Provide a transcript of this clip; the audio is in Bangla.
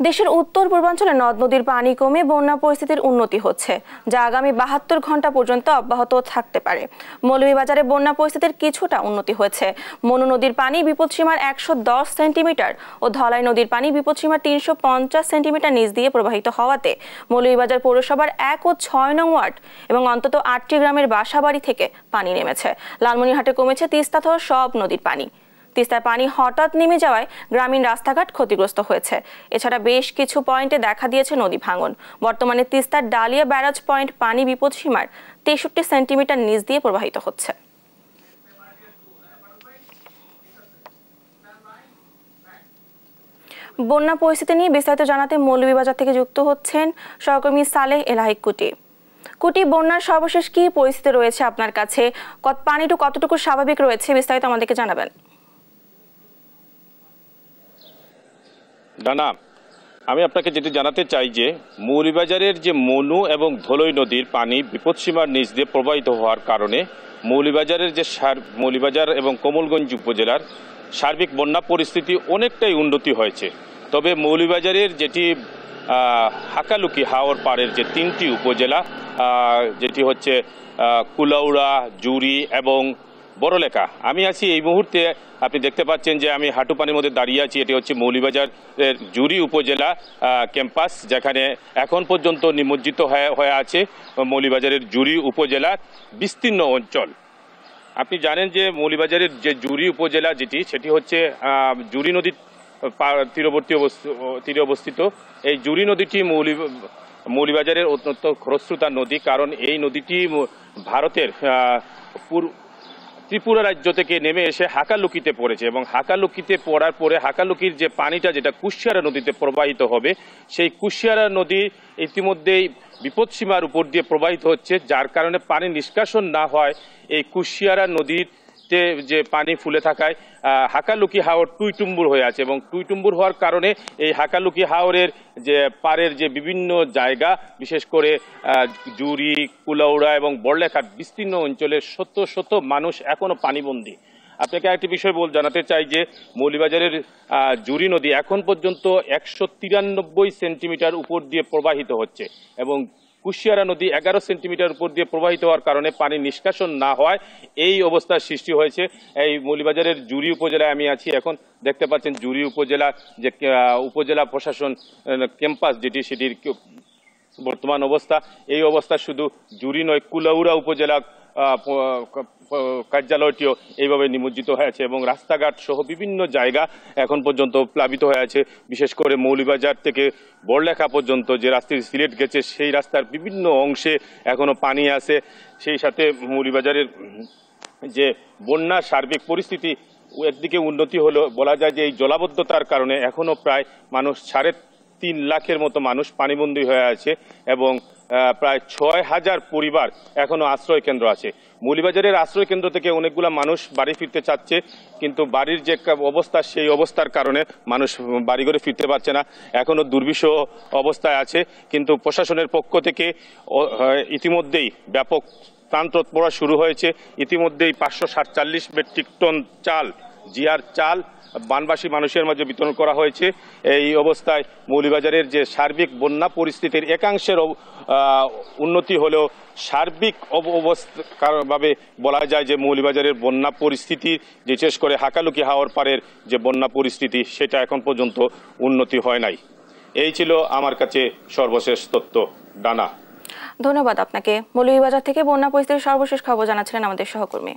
দেশের উত্তর পূর্বাঞ্চলে নদ নদীর পানি কমে বন্যা পরিস্থিতির উন্নতি হচ্ছে, যা আগামী ৭২ ঘন্টা পর্যন্ত অব্যাহত থাকতে পারে। মৌলভীবাজারে বন্যা পরিস্থিতির কিছুটা উন্নতি হয়েছে। মনু নদীর পানি বিপদসীমার ১১০ সেন্টিমিটার ও ধলাই নদীর পানি বিপদসীমার ৩৫০ সেন্টিমিটার নিচ দিয়ে প্রবাহিত হওয়াতে মৌলভীবাজার পৌরসভার ১ ও ৬ নং ওয়ার্ড এবং অন্তত ৮টি গ্রামের বাসাবাড়ি থেকে পানি নেমেছে। লালমনিরহাটে কমেছে তিস্তাসহ সব নদীর পানি। তিস্তার পানি হঠাৎ নেমে যাওয়ায় গ্রামীণ রাস্তাঘাট ক্ষতিগ্রস্ত হয়েছে। এছাড়া বেশ কিছু পয়েন্টে দেখা দিয়েছে নদী ভাঙন। বর্তমানে তিস্তার ডালিয়া ব্যারাজ পয়েন্ট পানি বিপদসীমার ৬৩ সেন্টিমিটার নিচ দিয়ে প্রবাহিত হচ্ছে। বন্যা পরিস্থিতি নিয়ে বিস্তারিত জানাতে মৌলভীবাজার থেকে যুক্ত হচ্ছেন সহকর্মী সালেহ এলাহি কুটি। বন্যার সর্বশেষ কি পরিস্থিতি রয়েছে আপনার কাছে? পানিটু কতটুকু স্বাভাবিক রয়েছে, বিস্তারিত আমাদেরকে জানাবেন। না, আমি আপনাকে যেটি জানাতে চাই যে মৌলভীবাজারের যে মনু এবং ধলই নদীর পানি বিপদসীমার নিচ দিয়ে প্রবাহিত হওয়ার কারণে মৌলভীবাজারের যে মৌলভীবাজার এবং কমলগঞ্জ উপজেলার সার্বিক বন্যা পরিস্থিতি অনেকটাই উন্নতি হয়েছে। তবে মৌলভীবাজারের যেটি হাকালুকি হাওর পাড়ের যে 3টি উপজেলা, যেটি হচ্ছে কুলাউড়া, জুরি এবং বড়লেখা, আমি আছি এই মুহূর্তে। আপনি দেখতে পাচ্ছেন যে আমি হাঁটুপানির মধ্যে দাঁড়িয়ে আছি। এটি হচ্ছে মৌলভীবাজারের জুরি উপজেলা ক্যাম্পাস, যেখানে এখন পর্যন্ত নিমজ্জিত হয়ে আছে মৌলভীবাজারের জুরি উপজেলার বিস্তীর্ণ অঞ্চল। আপনি জানেন যে মৌলভীবাজারের যে জুরি উপজেলা সেটি হচ্ছে জুরি নদীর তীরে অবস্থিত। এই জুরি নদীটি মৌলভীবাজারের অত্যন্ত খরস্রোতা নদী, কারণ এই নদীটি ভারতের ত্রিপুরা রাজ্য থেকে নেমে এসে হাকালুকিতে পড়েছে এবং হাকালুকিতে পড়ার পরে হাকালুকির যে পানিটা যেটা কুশিয়ারা নদীতে প্রবাহিত হবে, সেই কুশিয়ারা নদী ইতিমধ্যেই বিপদসীমার উপর দিয়ে প্রবাহিত হচ্ছে, যার কারণে পানি নিষ্কাশন না হয় এই কুশিয়ারা নদীতে যে পানি ফুলে থাকায় হাকালুকি হাওর টুইটুম্বুর হয়ে আছে এবং টুইটুম্বুর হওয়ার কারণে এই হাকালুকি হাওরের যে পাড়ের যে বিভিন্ন জায়গা, বিশেষ করে জুরি, কুলাউড়া এবং বড়লেখার বিস্তীর্ণ অঞ্চলের শত শত মানুষ এখনো পানিবন্দী। আপনাকে একটি বিষয় জানাতে চাই যে মৌলভীবাজারের জুরি নদী এখন পর্যন্ত ১৯৩ সেন্টিমিটার উপর দিয়ে প্রবাহিত হচ্ছে এবং কুশিয়ারা নদী ১১ সেন্টিমিটার উপর দিয়ে প্রবাহিত হওয়ার কারণে পানি নিষ্কাশন না হওয়ায় এই অবস্থার সৃষ্টি হয়েছে। এই মৌলভীবাজারের জুরি উপজেলায় আমি আছি এখন। দেখতে পাচ্ছেন জুরি উপজেলা যে উপজেলা প্রশাসন ক্যাম্পাস সেটির বর্তমান অবস্থা। এই অবস্থা শুধু জুরি নয়, কুলাউড়া উপজেলা কার্যালয়টিও এইভাবে নিমজ্জিত হয়েছে এবং রাস্তাঘাট সহ বিভিন্ন জায়গা এখন পর্যন্ত প্লাবিত হয়ে আছে। বিশেষ করে মৌলভীবাজার থেকে বড়লেখা পর্যন্ত যে রাস্তাটি সিলেট গেছে, সেই রাস্তার বিভিন্ন অংশে এখনো পানি আছে। সেই সাথে মৌলভীবাজারের যে বন্যার সার্বিক পরিস্থিতি একদিকে উন্নতি হলো, বলা যায় যে এই জলাবদ্ধতার কারণে এখনো প্রায় মানুষ ৩.৫ লাখের মতো মানুষ পানিবন্দী হয়ে আছে এবং প্রায় ৬,০০০ পরিবার এখনো আশ্রয় কেন্দ্র আছে। মৌলভীবাজারের আশ্রয় কেন্দ্র থেকে অনেকগুলো মানুষ বাড়ি ফিরতে চাচ্ছে, কিন্তু বাড়ির যে অবস্থা, সেই অবস্থার কারণে মানুষ বাড়িঘরে ফিরতে পারছে না, এখনো দুর্বিষহ অবস্থায় আছে। কিন্তু প্রশাসনের পক্ষ থেকে ইতিমধ্যেই ব্যাপক ত্রাণ তৎপরতা শুরু হয়েছে। ইতিমধ্যেই ৫৪৭ মেট্রিক টন চাল, জিআর চাল বানবাসী মানুষের মাঝে বিতরণ করা হয়েছে। এই অবস্থায় মৌলভীবাজারের যে সার্বিক বন্যা পরিস্থিতির একাংশের উন্নতি হলেও সার্বিক অবস্থাভাবে বলা যায় যে মৌলভীবাজারের বন্যা পরিস্থিতি, বিশেষ করে হাকালুকি হাওর পাড়ের যে বন্যা পরিস্থিতি, সেটা এখন পর্যন্ত উন্নতি হয় নাই। এই ছিল আমার কাছে সর্বশেষ তথ্য। ডানা, ধন্যবাদ আপনাকে। মৌলভীবাজার থেকে বন্যা পরিস্থিতির সর্বশেষ খবর জানাচ্ছিলেন আমাদের সহকর্মী।